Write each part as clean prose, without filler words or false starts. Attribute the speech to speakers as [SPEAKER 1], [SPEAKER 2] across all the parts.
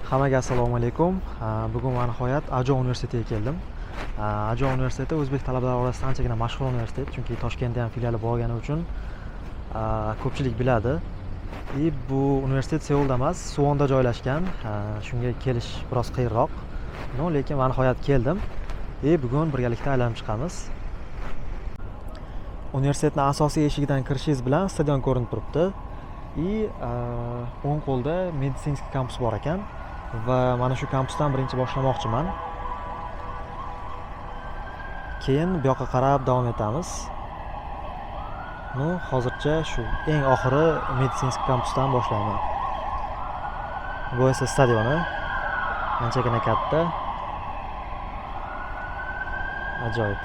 [SPEAKER 1] Hammaga assalomu alaykum. Bugun men nihoyat Ajo universitetiga keldim. Ajo universiteti o'zbek talabalari orasida anchagina mashhur universitet, chunki Toshkentda ham filiali bo'lgani uchun ko'pchilik biladi. Bu universitet Seulda emas, Suwonda joylashgan. Shunga kelish biroz qiyinroq. Lekin men nihoyat keldim. Bugun birgalikda aylanib chiqamiz. Universitetning asosiy eshigidan kirishingiz bilan stadion ko'rinib turibdi. O'ng qo'lda meditsinskiy kampus bor ekan va mana shu kampusdan birinchi boshlamoqchiman. Keyin bu yoqqa qarab davom etamiz. Hozircha shu eng oxiri meditsinskiy kampusdan boshlayman. Bu esa stadioni. Anchagina katta. Ajoyib.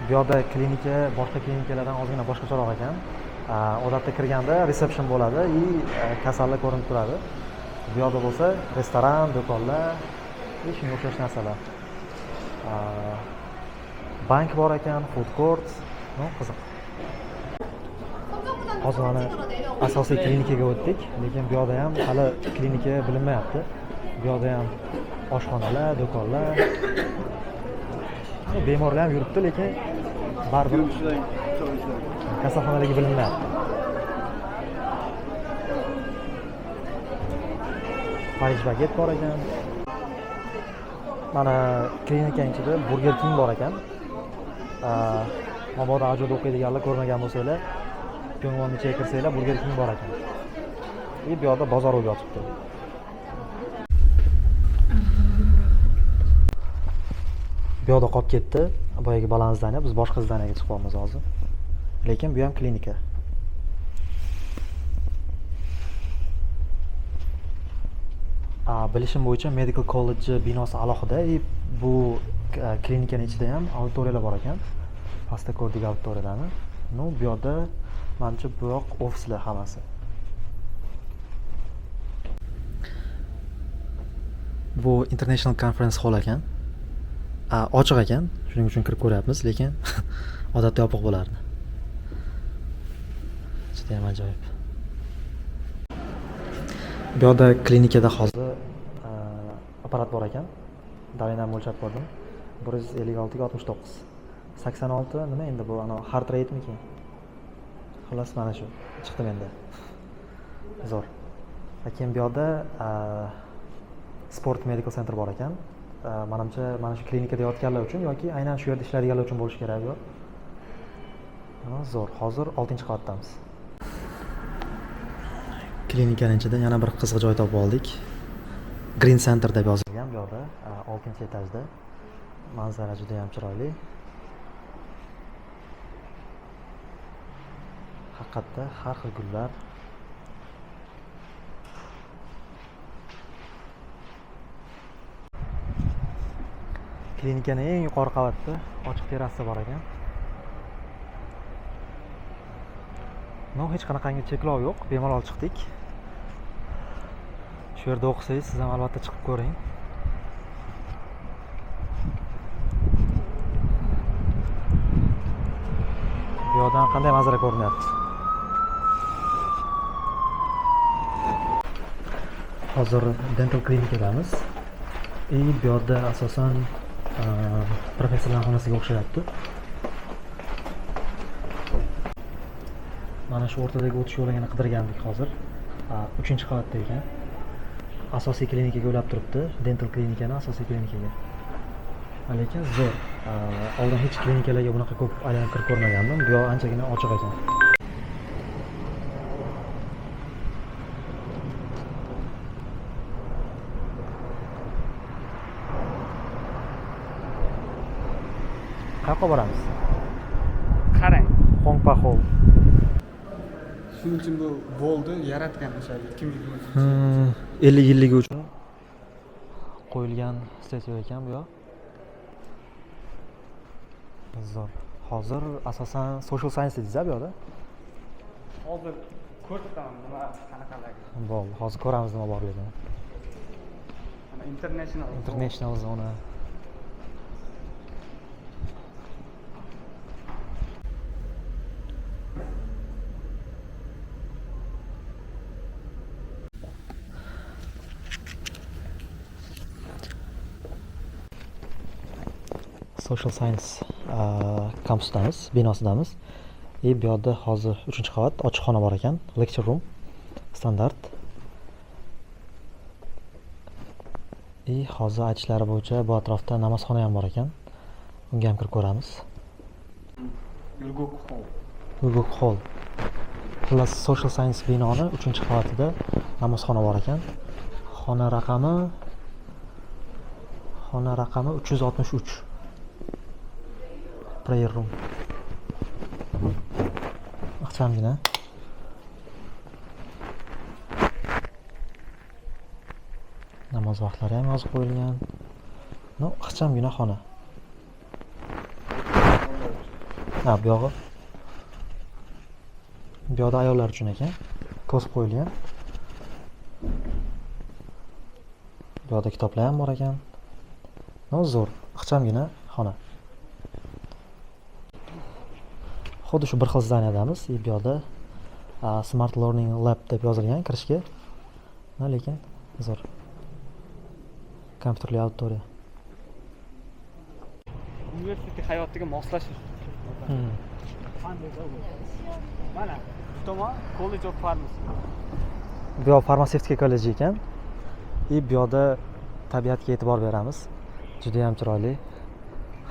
[SPEAKER 1] Bu yerda klinika boshqa klinikalardan ozgina boshqacharoq ekan. Odatda kirganda resepsiyon bo'ladi, kasallar ko'rinib turadi. Bu yerda bo'lsa restoran, do'konlar, shunga o'xshash narsalar. Bank bor ekan, food court, qiziq. Hozir mana asosiy klinikaga o'tdik, lekin bu yerda ham hali klinika bilinmayapti. Bu yerda ham oshxonalar, do'konlar, bemorlar ham yuribdi, lekin baribir kasalxonaligi bilinmayapti. Parij baget bor ekan. Mana klinikaning ichida Burger King bor ekan. Mabodo Ajoda o'qiydiganlar ko'rmagan bo'lsanglar, ko'ngilni ichiga kirsanglar Burger King bor ekan. Bu yerda bozor bo'lib yotibdi. Bu yerda qolib ketdi. Boyagi baland zdaniya, biz boshqa zdaniyaga chiqyapmiz hozir. Lekin bu ham klinika. Bilishim bo'yicha Medical College binosi alohida, bu klinikaning ichida ham auditoriyalar bor ekan. Pastda ko'rdik auditoriyalarni. Bu yerda menimcha bu yoq ofislar hammasi. Bu International Conference Hall ekan. Ochiq ekan, shuning uchun kirib ko'ryapmiz, lekin odatda yopiq bo'lardi. Juda ham ajoyib. Bu yerda klinikada hozir apparat bor ekan. Dalinani o'lchab ko'rdim. 156 69. 86 nima endi bu heart rate-miki? Xullas mana shu chiqdi menda. Zo'r. Keyin bu yerda Sport Medical Center bor ekan. Menimcha mana shu klinikada yotganlar uchun yoki aynan shu yerda ishlaydiganlar uchun bo'lishi kerak bu. Zo'r. Hozir 6-qavatdamiz. Klinikaning ichida yana bir qiziq joy topib oldik. Green Center deb yozilgan bu yerda, 6-etajda. Manzara juda ham chiroyli. Haqiqatda har xil gullar. Klinikaning eng yuqori qavatida ochiq terrasa bor ekan. Hech qanaqangi cheklov yo'q, bemalol chiqdik. Shu yerda o'qisangiz, siz ham albatta chiqib ko'ring. Bu yerdan qanday manzara ko'rinyapti? Hozir dental klinikadamiz. Bu yerda asosan professorlar xonasiga o'xshayapti. Mana shu o'rtadagi o'tish yo'lini qidirgandik hozir. 3-qavatda ekan. Asosiy klinikaga ulab turibdi, dental klinikani asosiy klinikaga. Lekin zo'r. Oldin hech klinikalarga bunaqa ko'p aylanib kirib ko'rmagandim. Bu yoq anchagina ochiq ekan. Qayerga boramiz?
[SPEAKER 2] Qarang.
[SPEAKER 1] Hongpa Hall.
[SPEAKER 2] Shuning uchun bu bo'ldi, yaratgan o'sha
[SPEAKER 1] 50 yilligi uchun qo'yilgan statue ekan bu yoq. Zo'r. Hozir asosan social science dediz bu yerda.
[SPEAKER 2] Hozir ko'rdim nima qanaqalarga.
[SPEAKER 1] Bo'ldi, hozir ko'ramiz nima borligini.
[SPEAKER 2] Mana international
[SPEAKER 1] zona. Social Science kampusdamiz, binosidamiz. Bu yerda hozir 3-qavat ochiq xona bor ekan, lecture room standart. Hozir aytishlari bo'yicha bu atrofda namozxona ham bor ekan. Unga ham kirib ko'ramiz. Yurguk hall. Xullas Social Science binoni 3-qavatida namozxona bor ekan. Xona raqami 363. Prayer room. Ixchamgina. Namoz vaqtlari ham yozib qo'yilgan. Ixchamgina xona. Bu yog'i. Bu yerda ayollar uchun ekan. Ko'sib qo'yilgan. Bu yerda kitoblar ham bor ekan. Zo'r, ixchamgina xona. Xuddi shu bir xil zdaniyadamiz. Bu yerda Smart Learning Lab deb yozilgan kirishga. Lekin zo'r. Kompyuterli auditoriya.
[SPEAKER 2] Universitet hayotiga moslashish. Mana bu tomon College of Pharmacy.
[SPEAKER 1] Bu yer farmatsevtika kolleji ekan. Bu yerda tabiatga e'tibor beramiz. Juda ham chiroyli.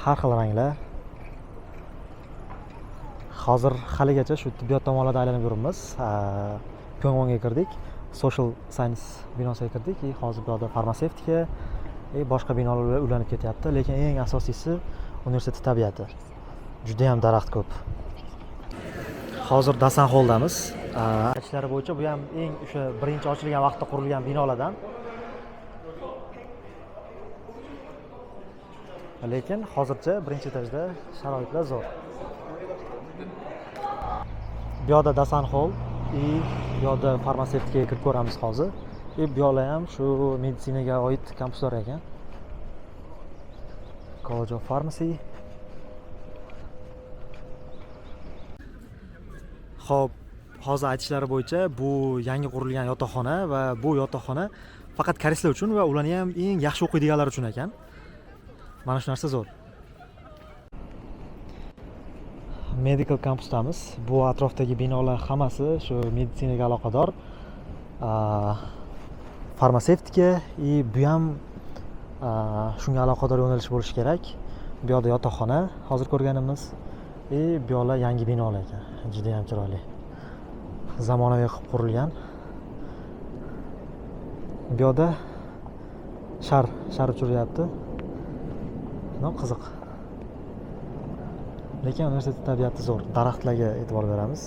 [SPEAKER 1] Har xil ranglar. Hozir haligacha shu tibbiyot tomonlarda aylanib yuribmiz. Pyongyangga kirdik. Social Science binosiga kirdik. Hozir bu yerda farmatsevtika, boshqa binolar bilan ulanib ketyapti, lekin eng asosiysi universitet tabiati. Juda ham daraxt ko'p. Hozir Dasan Halldamiz. Aytishlari bo'yicha bu ham eng o'sha birinchi ochilgan vaqtda qurilgan binolardan. Lekin hozircha birinchi etajda sharoitlar zo'r. Bu yerda Dasan Hall, bu yerda farmatsevtikaga kirib ko'ramiz hozir. Bu yo'la ham shu meditsinaga oid kampuslar ekan. College of Pharmacy. Xo'p, hozir aytishlari bo'yicha bu yangi qurilgan yotoqxona va bu yotoqxona faqat koreyslar uchun va ularni ham eng yaxshi o'qiydiganlar uchun ekan. Mana shu narsa zo'r. Medical kampusdamiz. Bu atrofdagi binolar hammasi shu meditsinaga aloqador. Farmatsevtika, bu ham shunga aloqador yo'nalish bo'lishi kerak. Bu yerda yotoqxona hozir ko'rganimiz. Bu yo'la yangi binolar ekan. Juda ham chiroyli. Zamonaviy qilib qurilgan. Bu yerda shar uchiryapti. Qiziq. Lekin universitet tabiati zo'r. Daraxtlarga e'tibor beramiz.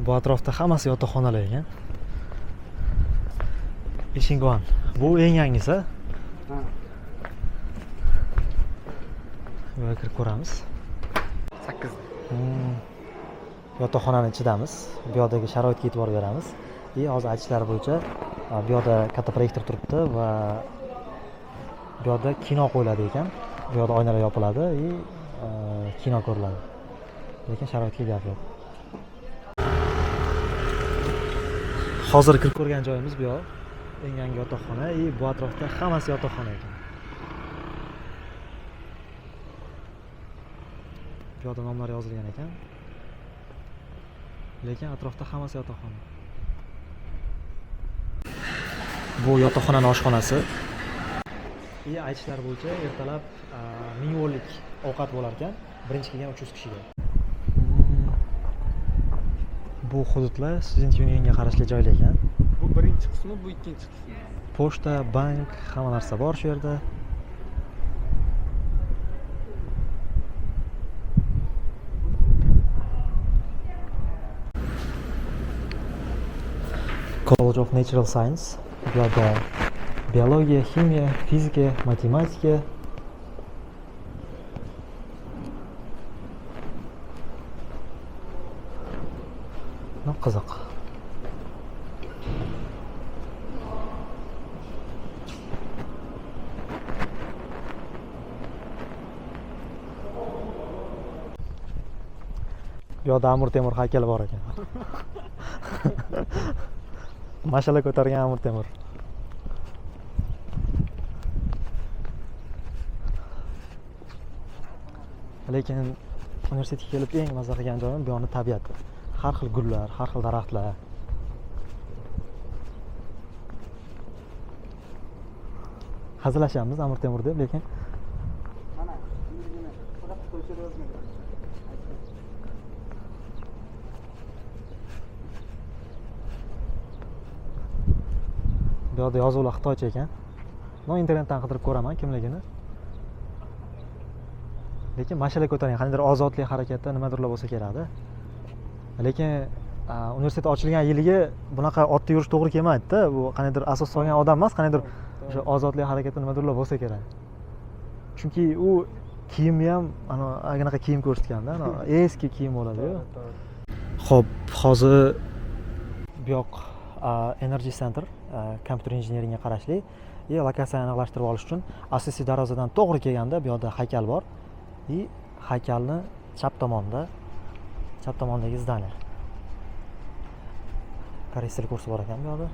[SPEAKER 1] Bu atrofda hammasi yotoqxonalar ekan. Ishingwan. Bu eng yangisi. Yo'lga kirib ko'ramiz.
[SPEAKER 2] 8.
[SPEAKER 1] Yotoqxonaning ichidamiz. Bu yerdagi sharoitga e'tibor beramiz. Hozir aytishlari bo'yicha bu yerda katta proyektor turibdi va bu yerda kino qo'yiladi ekan. Bu yerda oynalar yopiladi, kino ko'riladi. Lekin sharoitga gap yo'q. Hozir kirib ko'rgan joyimiz bu yoq. Eng yangi yotoqxona, bu atrofda hammasi yotoqxona ekan. Bu yerda nomlar yozilgan ekan. Lekin atrofda hammasi yotoqxona. Bu yotoqxonaning oshxonasi. Aytishlari bo'yicha ertalab 1000 wonlik ovqat bo'lar ekan, birinchi kelgan 300 kishiga. Bu hududlar Student Unionga qarashli joylar ekan.
[SPEAKER 2] Bu birinchi qismi, bu ikkinchi qismi.
[SPEAKER 1] Pochta, bank, hamma narsa bor shu yerda. College of Natural Science. Bu yerda biologiya, ximiya, fizika, matematika. Qiziq. Bu yerda Amir Temur haykali bor ekan. Mash'ala ko'targan Amir Temur. Lekin universitetga kelib eng maza qilgan joyim bu yoqning tabiati. Har xil gullar, har xil daraxtlar. Hazillashamiz Amir Temur deb, lekin
[SPEAKER 2] Mana, shunigina faqat qo'yishib yozmagan.
[SPEAKER 1] bu yoqda yozuvlar xitoycha ekan. Men internetdan qidirib ko'raman kimligini. Lekin mashina ko'targan, qaniydir ozodlik harakati nimadirlar bo'lsa kerakda. Lekin universitet ochilgan yiliga bunaqa otda yurish to'g'ri kelmaydi-da. Bu qaniydir asos solgan odam emas, qaniydir o'sha ozodlik harakati nimadirlar bo'lsa kerak. Chunki u kiyimni ham anaqa kiyim ko'rsatganda, eski kiyim bo'ladi-ku. Xo'p, hozir bu yoq Energy Center, kompyuter injineringga qarashli. Lokatsiyani aniqlashtirib olish uchun asosiy darvozadan to'g'ri kelganda bu yoqda haykal bor. Haykalni chap tomondagi zdaniya. Koreys tili kursi bor ekan bu yoqda.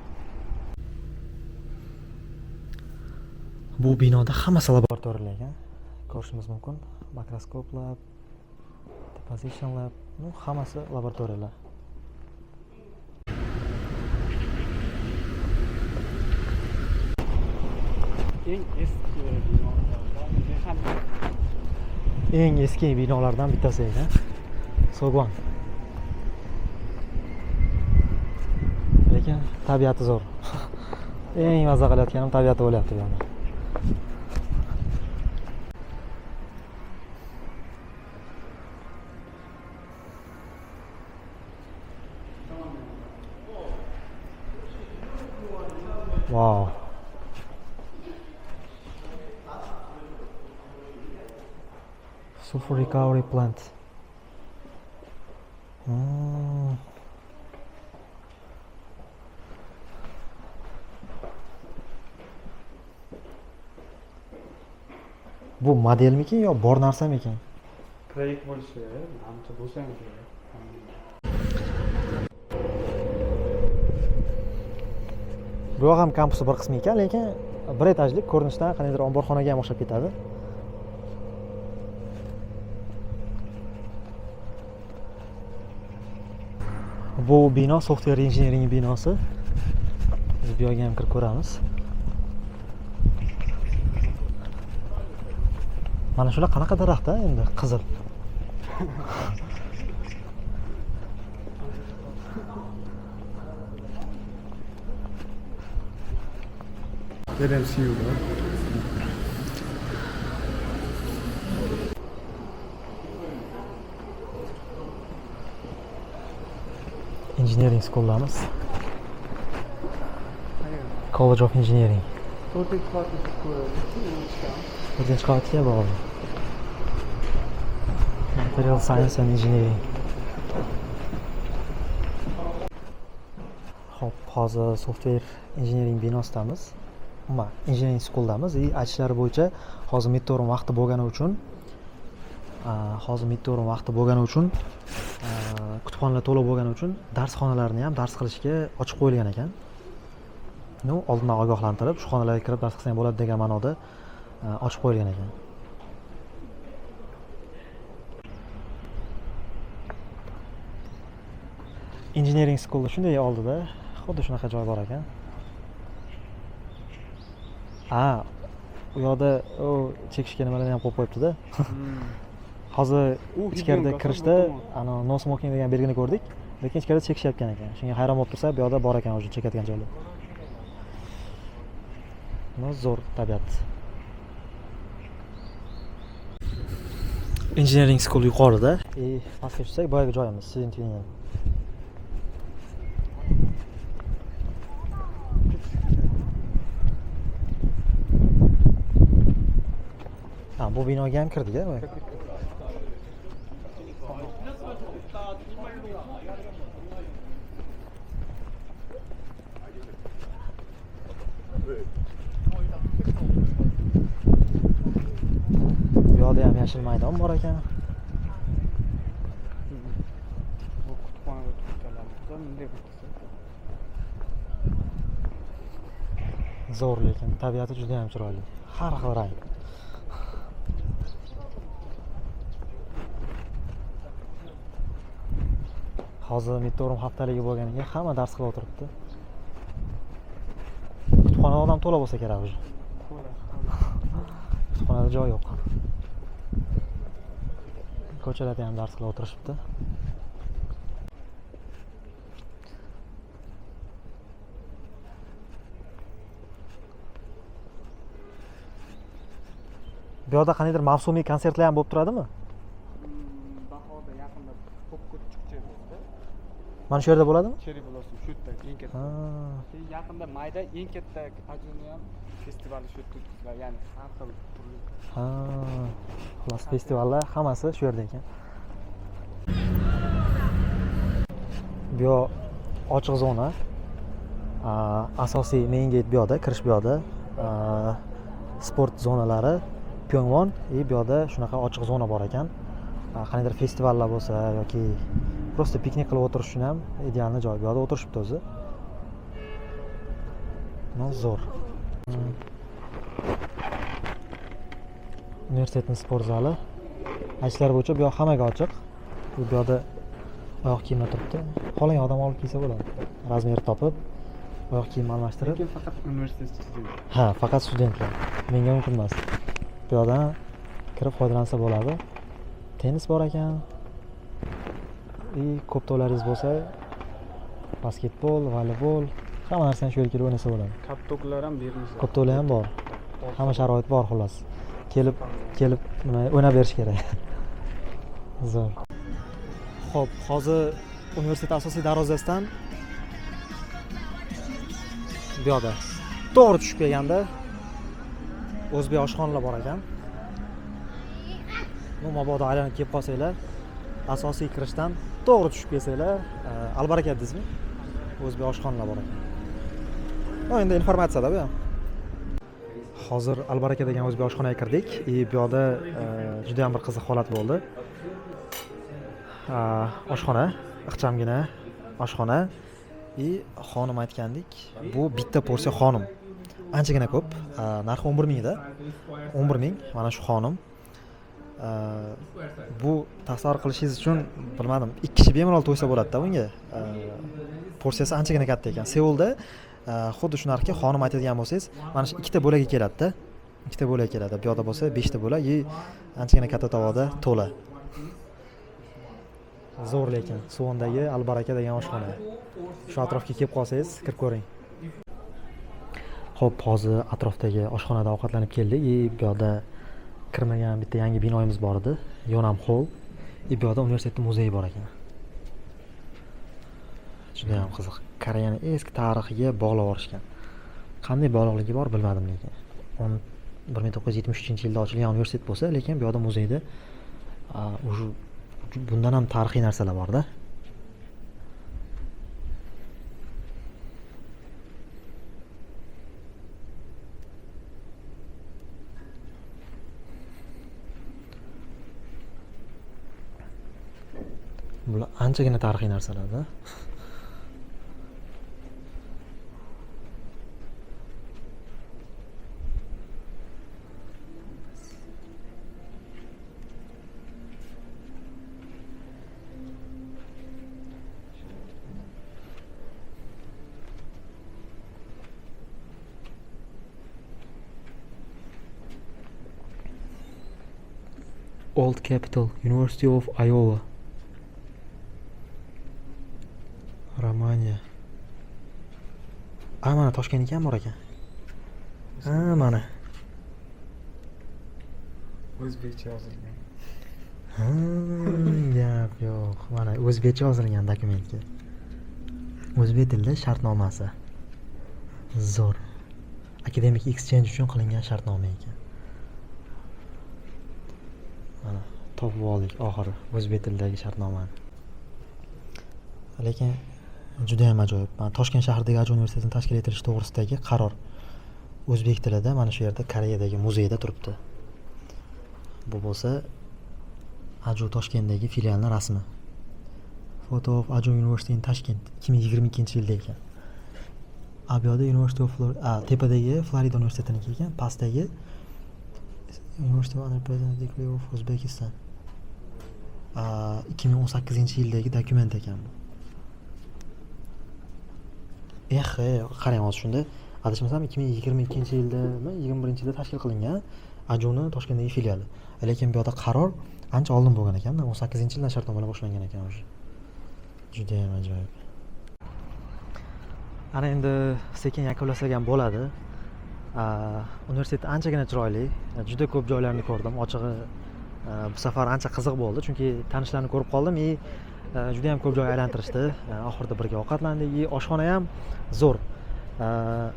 [SPEAKER 1] Bu binoda hammasi laboratoriyalar ekan. Ko'rishimiz mumkin. Makroskop lab, deposition lab, hammasi laboratoriyalar. Eng eski binolardan bittasi ekan. Sog'on. Lekin tabiati zo'r. Eng maza qilayotganim tabiati bo'lyapti bu yerda. Wow. Sulfur recovery plant. Bu modelmikin yo bor narsamikin?
[SPEAKER 2] Proyekt bo'lishi kerak, ancha bo'lsa ham kerak.
[SPEAKER 1] Bu yoq ham kampusning bir qismi ekan, lekin bir etajlik ko'rinishdan qaniydir omborxonaga ham o'xshab ketadi. Bu bino software engineering binosi. Biz bu yerga ham kirib ko'ramiz. Mana shular qanaqa daraxt endi qizil.
[SPEAKER 2] LMCU da.
[SPEAKER 1] Engineering school'larimiz. College of Engineering.
[SPEAKER 2] To'rtinchi qavatga
[SPEAKER 1] To'rtinchi qavatga bordi. Material Science and Engineering. Hop, hozir software engineering binosidamiz. Engineering school'damiz. Aytishlari bo'yicha hozir midterm vaqti bo'lgani uchun kutubxonalar to'la bo'lgani uchun darsxonalarni ham dars qilishga ochib qo'yilgan ekan. Oldindan ogohlantirib, shu xonalarga kirib dars qilsang bo'ladi degan ma'noda ochib qo'yilgan ekan. Engineering schoolda shunday oldida xuddi shunaqa joy bor ekan. U yoqda chekishga nimalarni ham qo'yib qo'yibdi-da. Hozir ichkarida kirishda no smoking degan belgini ko'rdik, lekin ichkarida chekishayotgan ekan. Shunga hayron bo'lib tursa, bu yoqda bor ekan o'sha chekadigan joylar. Zo'r tabiat. Engineering school yuqorida, pastga tushsak boyagi joyimiz, Student Union. Bu binoga ham kirdik-a? Bu yoqda ham yashil maydon bor ekan.
[SPEAKER 2] Bu kutubxonaga o'tib bunday
[SPEAKER 1] Zo'r, lekin tabiati juda ham chiroyli. Har xil rang. Hozir midterm haftaligi bo'lganiga hamma dars qilib o'tiribdi. Kutubxonada odam to'la bo'lsa kerak уже. Kutubxonada joy yo'q. Ko'chalarda ham dars qilib o'tirishibdi. Bu yerda qaniydir mavsumiy konsertlar ham bo'lib turadimi?
[SPEAKER 2] Bahorda yaqinda Popkut chiqib bo'ldi.
[SPEAKER 1] Mana shu yerda bo'ladimi?
[SPEAKER 2] Cherry Blossom shu yerda eng katta. Yaqinda mayda eng katta Ajunian festivali shu yerda o'tkaziladi. Ya'ni har xil turli.
[SPEAKER 1] Xullas festivallar hammasi shu yerda ekan. Bu yer ochiq zona. Asosiy main gate bu yerda, kirish bu yerda. Sport zonalari Pyongyang bu yerda shunaqa ochiq zona bor ekan. Qaniydir festivallar bo'lsa yoki просто piknik qilib o'tirish uchun ham idealni joy. Bu yerda o'tirishibdi o'zi. Zo'r. Universitetning sport zali. Aytishlari bo'yicha bu yoq hammaga ochiq. Bu yerda oyoq kiyimlar turibdi. Xohlagan odam olib kiysa bo'ladi. Razmer topib, oyoq kiyim almashtirib.
[SPEAKER 2] Lekin faqat universitet studenti.
[SPEAKER 1] Ha, faqat studentlar. Menga mumkin emas. Bu yerdan kirib foydalansa bo'ladi. Tennis bor ekan. Ko'p to'laringiz bo'lsa, basketbol, voleybol, hamma narsani shu yerga kelib o'ynasa bo'ladi.
[SPEAKER 2] Kattoklar ham beriladi.
[SPEAKER 1] Ko'p to'la ham bor. Hamma sharoit bor xolos. Kelib nima o'ynab berish kerak. Zo'r. Xo'p, hozir universitet asosiy darvozasidan bu yoqda to'g'ri tushib kelganda o'zbek oshxonalar bor ekan. Mabodo aylanib kelib qolsanglar, asosiy kirishdan to'g'ri tushib kelsanglar, Albaraka deysizmi? O'zbek oshxonalar bor ekan. Endi informatsiyada bu ham. Hozir Albaraka degan o'zbek oshxonaga kirdik. Bu yoqda juda ham bir qiziq holat bo'ldi. Oshxona, ixchamgina oshxona. Xonim aytgandek, bu bitta porsiya xonim. Anchagina ko'p. Narxi 11 ming da. 11 ming mana shu xonim. Bu tasavvur qilishingiz uchun bilmadim, 2 kishi bemalol to'ysa bo'ladi-da bunga. Porsiyasi anchagina katta ekan. Seulda xuddi shu narxga xonim aytadigan bo'lsangiz, mana shu ikkita bo'lak keladi-da. Ikkita bo'lak keladi. Bu yoqda bo'lsa 5 ta bo'lak, anchagina katta tovoda to'la. Zo'r lekin Suwondagi Albaraka degan oshxona. Shu atrofga kelib qolsangiz, kirib ko'ring. Xo'p, hozir atrofdagi oshxonada ovqatlanib keldik. Bu yoqda kirmagan bitta yangi binoyimiz bor edi. Yonam Hall. Bu yoqda universitetning muzeyi bor ekan. Juda ham qiziq. Koreyaning eski tarixiga bog'lab o'rishgan. Qanday bog'liqligi bor bilmadim lekin. 1973-yilda ochilgan universitet bo'lsa, lekin bu yoqda muzeyda bundan ham tarixiy narsalar bor-da. Bular anchagina tarixiy narsalar-da. Old Capital, University of Iowa. Romaniya. Mana Toshkentga ham bor ekan. Mana.
[SPEAKER 2] O'zbekcha yozilgan.
[SPEAKER 1] Gap yo'q. Mana o'zbekcha yozilgan dokumentga. O'zbek tilida shartnomasi. Zo'r. Academic exchange uchun qilingan shartnoma ekan. Mana topib oldik oxiri o'zbek tilidagi shartnomani. Lekin juda ham ajoyib. Mana Toshkent shahridagi Ajo universitetini tashkil etilishi to'g'risidagi qaror o'zbek tilida mana shu yerda Koreyadagi muzeyda turibdi. Bu bo'lsa Ajo Toshkentdagi filialining rasmi. Photo of Ajo University in Tashkent 2022-yilda ekan. Abyoda University of Florida, tepadagi Florida universitetiniki ekan, pastdagi University of Representative of Uzbekistan. 2018-yildagi dokument ekan bu. qarang hozir shunda adashmasam 2022-yildami 21-yilda tashkil qilingan Ajoni Toshkentdagi filiali. Lekin bu yoqda qaror ancha oldin bo'lgan ekan, 18-yildan shartnomalar boshlangan ekan o'sha. Juda ham ajoyib. Ana endi sekin yakunlasak ham bo'ladi. Universitet anchagina chiroyli, juda ko'p joylarni ko'rdim. Ochig'i bu safar ancha qiziq bo'ldi, chunki tanishlarni ko'rib qoldim. Juda ham ko'p joy aylantirishdi. Oxirida birga ovqatlandik. Oshxona ham zo'r.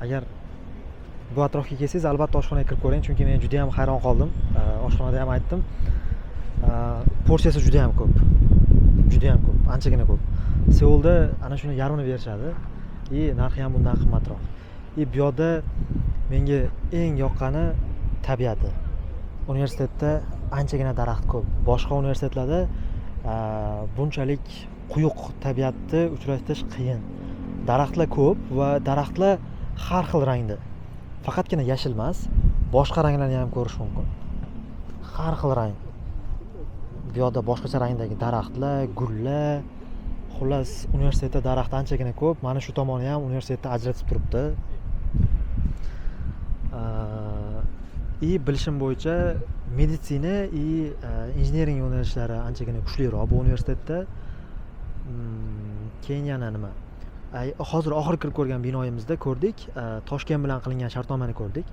[SPEAKER 1] Agar bu atrofga kelsangiz, albatta oshxonaga kirib ko'ring, chunki men juda ham hayron qoldim. Oshxonada ham aytdim. Porsiyasi juda ham ko'p. Juda ham ko'p, anchagina ko'p. Seulda ana shuni yarmini berishadi. Narxi ham bundan qimmatroq. Bu yerda menga eng yoqqani tabiati. Universitetda anchagina daraxt ko'p. Boshqa universitetlarda bunchalik quyuq tabiatni uchratish qiyin. Daraxtlar ko'p va daraxtlar har xil rangda. Faqatgina yashil emas, boshqa ranglarni ham ko'rish mumkin. Har xil rang. Bu yerda boshqacha rangdagi daraxtlar, gullar, xullas universitetda daraxt anchagina ko'p. Mana shu tomoni ham universitetni ajratib turibdi. Bilishim bo'yicha meditsina injinering yo'nalishlari anchagina kuchliroq bu universitetda. Keyin yana nima? Hozir oxir kirib ko'rgan binoyimizda ko'rdik, Toshkent bilan qilingan shartnomani ko'rdik.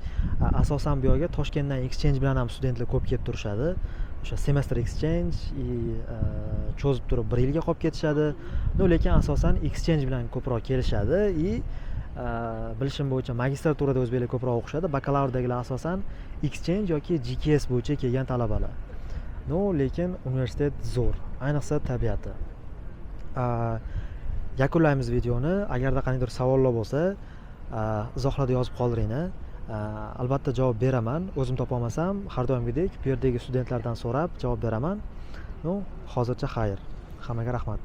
[SPEAKER 1] Asosan bu yerga Toshkentdan exchange bilan ham studentlar ko'p kelib turishadi. O'sha semester exchange cho'zib turib 1 yilga qolib ketishadi. Lekin asosan exchange bilan ko'proq kelishadi. Bilishim bo'yicha magistraturada o'zbeklar ko'proq o'qishadi. Bakalavridagilar asosan exchange yoki GKS bo'yicha kelgan talabalar. Lekin universitet zo'r, ayniqsa tabiati. Yakunlaymiz videoni. Agarda qanaqadir savollar bo'lsa, izohlarda yozib qoldiringlar. Albatta javob beraman. O'zim topa olmasam, har doimgidek bu yerdagi studentlardan so'rab javob beraman. Hozircha xayr. Hammaga rahmat.